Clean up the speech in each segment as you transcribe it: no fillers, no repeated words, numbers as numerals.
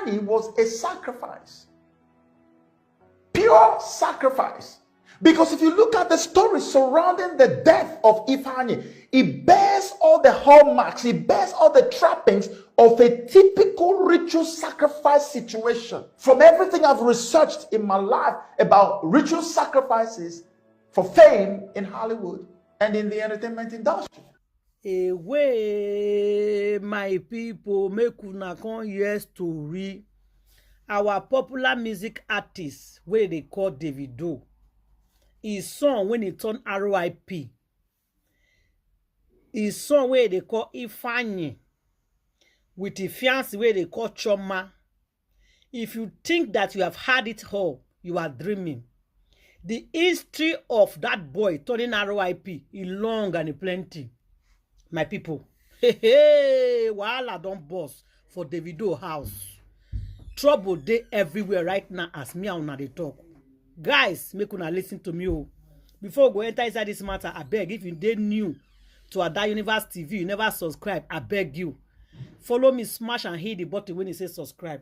Ifeanyi was a sacrifice. Pure sacrifice. Because if you look at the story surrounding the death of Ifeanyi, it bears all the hallmarks, it bears all the trappings of a typical ritual sacrifice situation. From everything I've researched in my life about ritual sacrifices for fame in Hollywood and in the entertainment industry. Away, my people, make una come hear story. Our popular music artist, where they call Davido, his son when he turned RIP. His son where they call Ifeanyi, with the fiancé where they call Chioma. If you think that you have had it all, you are dreaming. The history of that boy turning RIP is long and plenty. My people, hey, wahala don't boss for Davido house. Trouble dey everywhere right now as me and una dey talk. Guys, make una listen to me. Oh. Before we go enter inside this matter, I beg, if you dey new to Ada Universe TV, you never subscribe, I beg you. Follow me, smash and hit the button when you say subscribe.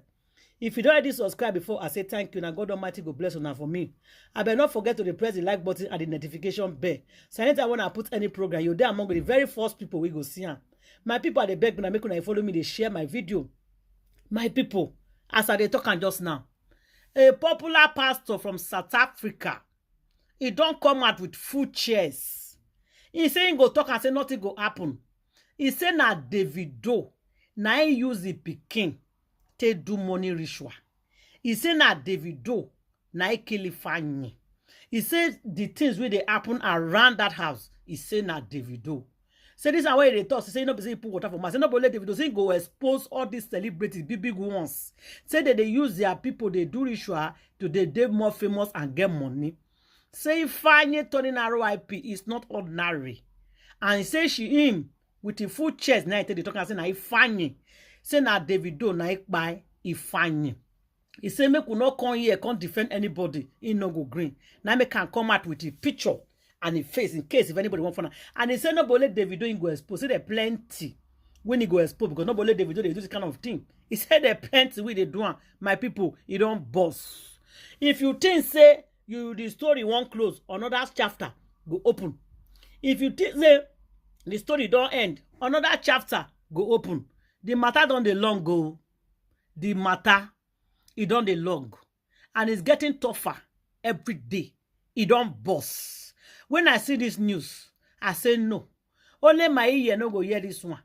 If you don't already subscribe before, I say thank you. Now God Almighty go bless una for me. I better not forget to press the like button and the notification bell. So anytime when I put any program, you're there among the very first people we go see. My people, they beg me, make una follow me, they share my video. My people, as I dey talk and just now, a popular pastor from South Africa, he don't come out with full chairs. He say he go talk and say nothing go happen. He say na Davido, na he use the pikin to do money ritual. He say na Davido, na he kill Ifeanyi. He say the things wey dey happen around that house, he say na Davido. Say this is why they talk. Say no be say he put water for mouth. Say no be let Davido say go expose all these celebrities, big ones. Say that they use their people, they do ritual to they more famous and get money. Say Ifeanyi turning RIP is not ordinary. And he say him with the full chest now they talk and say na Ifeanyi. Say na Davido na buy Ifeanyi. He say make we not come here, can't defend anybody. He no go green. Now make can come out with the picture and the face in case if anybody want for now. And he say nobody let Davido in go expose. Say there plenty when he go expose because nobody let Davido they do this kind of thing. He said there plenty way they do. My people, you don't boss. If you think say you the story won't close, another chapter go open. If you think say the story don't end, another chapter go open. The matter don't dey long go. The matter it don't dey long, and it's getting tougher every day. It don't boss. When I see this news, I say no. Only my ear no go hear this one.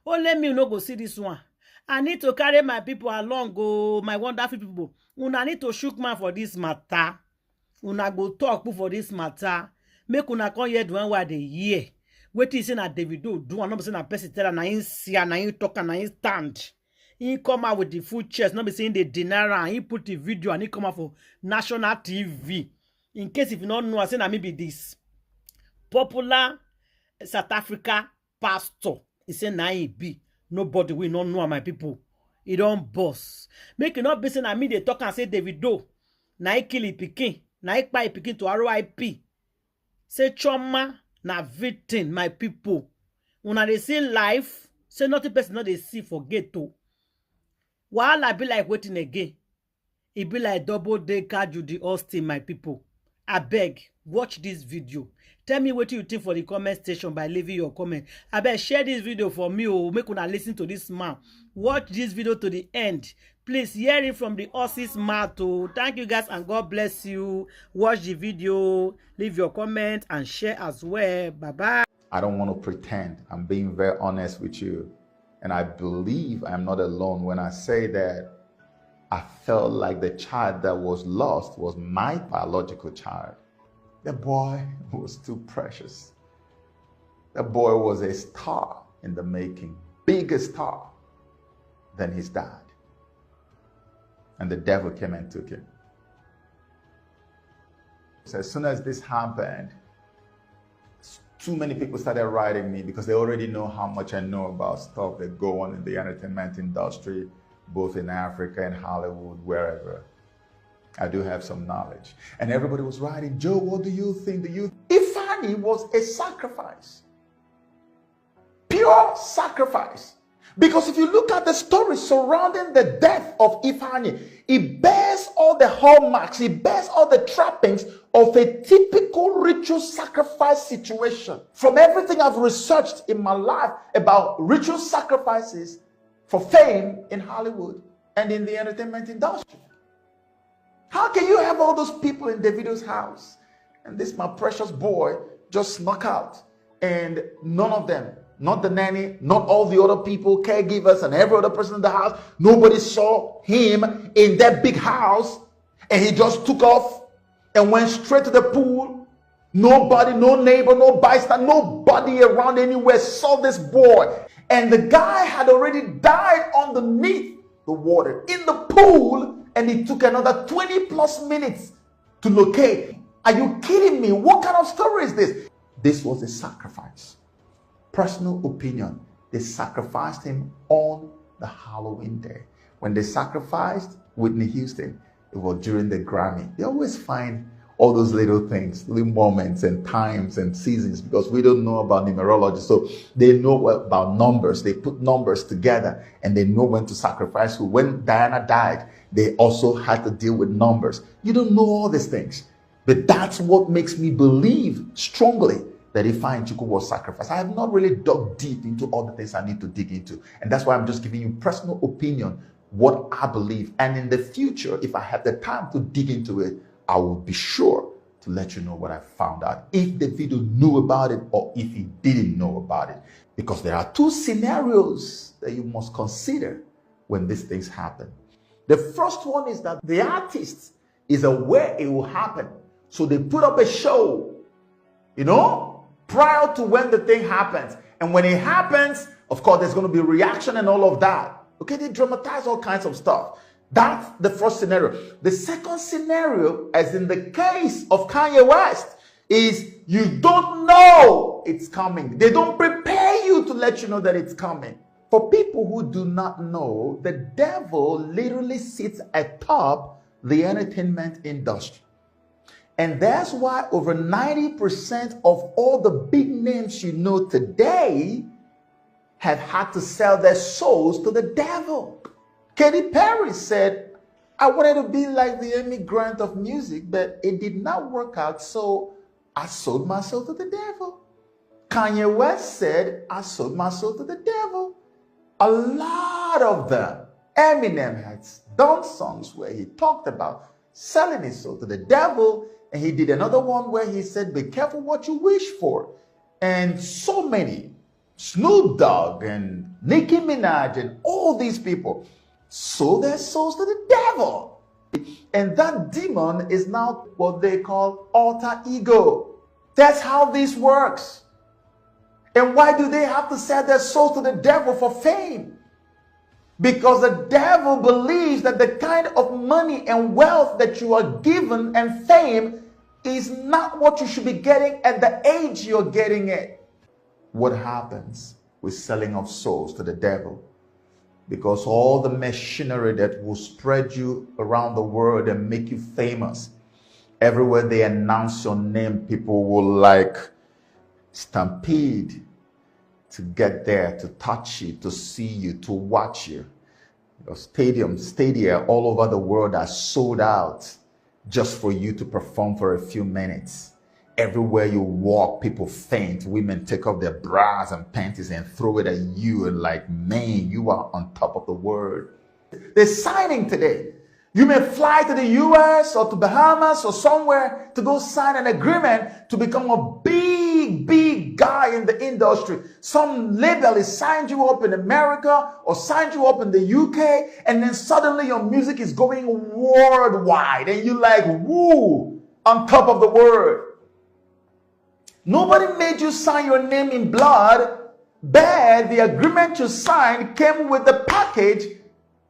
Only me no go see this one. I need to carry my people along, go my wonderful people. Una need to shook man for this matter. Una go talk for this matter. Make una come hear the one where they hear. What is in a Davido do? I'm not saying a person tell na him see na him talk na him stand. He come out with the full chest. Not be saying the dinner and he put the video and he come out for national TV. In case if you don't know, I say na maybe this popular South Africa pastor. He say na he be. Nobody will not know my people. He don't boss. Make it not be saying na me they talk and say Davido na he kill pikin. Na he buy pikin to RIP. Say Chioma na victim, my people. Una they see life, say nothing person not they see for ghetto. While I be like waiting again, it be like double decker judyaustin, my people. I beg, watch this video. Tell me what you think for the comment section by leaving your comment. I beg, share this video for me or make una listen to this man. Watch this video to the end. Please hear it from the horse's mouth. Thank you guys and God bless you. Watch the video, leave your comment and share as well. Bye-bye. I don't want to pretend. I'm being very honest with you. And I believe I'm not alone when I say that I felt like the child that was lost was my biological child. The boy was too precious. The boy was a star in the making, bigger star than his dad. And the devil came and took him. So as soon as this happened, too many people started writing me because they already know how much I know about stuff that go on in the entertainment industry, both in Africa and Hollywood, wherever. I do have some knowledge. And everybody was writing, Joe, what do you think? Ifeanyi was a sacrifice. Pure sacrifice. Because if you look at the story surrounding the death of Ifeanyi, it bears all the hallmarks, it bears all the trappings of a typical ritual sacrifice situation. From everything I've researched in my life about ritual sacrifices for fame in Hollywood and in the entertainment industry. How can you have all those people in Davido's house and this my precious boy just snuck out and none of them, not the nanny, not all the other people, caregivers, and every other person in the house, nobody saw him in that big house, and he just took off and went straight to the pool? Nobody, no neighbor, no bystander, nobody around anywhere saw this boy. And the guy had already died underneath the water in the pool, and it took another 20 plus minutes to locate. Are you kidding me? What kind of story is this? This was a sacrifice. Personal opinion, they sacrificed him on the Halloween day. When they sacrificed Whitney Houston, it was during the Grammy. They always find all those little things, little moments and times and seasons, because we don't know about numerology. So they know about numbers. They put numbers together and they know when to sacrifice who. When Diana died, they also had to deal with numbers. You don't know all these things, but that's what makes me believe strongly that Ifeanyi was sacrificed. I have not really dug deep into all the things I need to dig into. And that's why I'm just giving you personal opinion, what I believe. And in the future, if I have the time to dig into it, I will be sure to let you know what I found out. If Davido knew about it or if he didn't know about it. Because there are two scenarios that you must consider when these things happen. The first one is that the artist is aware it will happen. So they put up a show, prior to when the thing happens. And when it happens, of course, there's going to be reaction and all of that. Okay, they dramatize all kinds of stuff. That's the first scenario. The second scenario, as in the case of Kanye West, is you don't know it's coming. They don't prepare you to let you know that it's coming. For people who do not know, the devil literally sits atop the entertainment industry. And that's why over 90% of all the big names you know today have had to sell their souls to the devil. Katy Perry said, I wanted to be like the Emmy Grant of music, but it did not work out, so I sold my soul to the devil. Kanye West said, I sold my soul to the devil. A lot of them. Eminem has done songs where he talked about selling his soul to the devil, and he did another one where he said, be careful what you wish for. And so many, Snoop Dogg and Nicki Minaj and all these people sold their souls to the devil. And that demon is now what they call alter ego. That's how this works. And why do they have to sell their souls to the devil for fame? Because the devil believes that the kind of money and wealth that you are given and fame is not what you should be getting at the age you're getting it. What happens with selling of souls to the devil? Because all the machinery that will spread you around the world and make you famous, everywhere they announce your name, people will stampede to get there, to touch you, to see you, to watch you. Your stadia all over the world are sold out just for you to perform for a few minutes. Everywhere you walk, people faint. Women take off their bras and panties and throw it at you and man, you are on top of the world. They're signing today. You may fly to the US or to Bahamas or somewhere to go sign an agreement to become a big guy in the industry. Some label has signed you up in America or signed you up in the UK, and then suddenly your music is going worldwide and you're woo, on top of the world. Nobody made you sign your name in blood, but the agreement you signed came with the package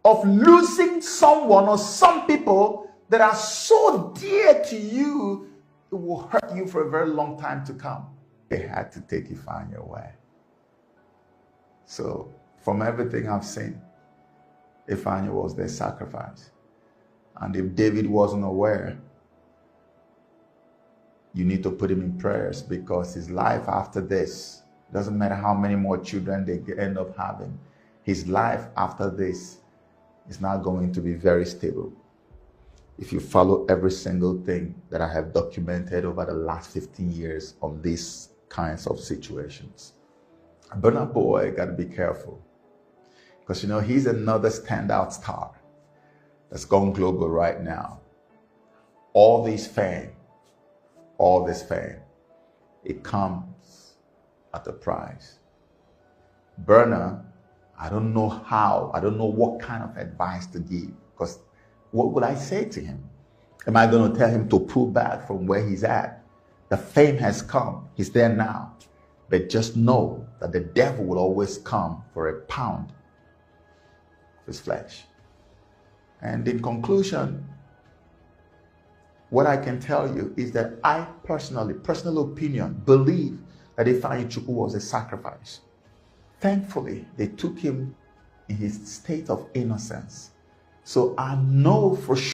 of losing someone or some people that are so dear to you, it will hurt you for a very long time to come. They had to take Ifeanyi away. So, from everything I've seen, Ifeanyi was their sacrifice. And if David wasn't aware, you need to put him in prayers, because his life after this, doesn't matter how many more children they end up having, his life after this is not going to be very stable. If you follow every single thing that I have documented over the last 15 years on these kinds of situations. Burna Boy got to be careful, because he's another standout star that's gone global right now. All this fame, it comes at a price. Burna, I don't know what kind of advice to give, because what would I say to him? Am I going to tell him to pull back from where he's at? The fame has come. He's there now. But just know that the devil will always come for a pound of his flesh. And in conclusion, what I can tell you is that I personal opinion, believe that Ifeanyi was a sacrifice. Thankfully, they took him in his state of innocence. So I know for sure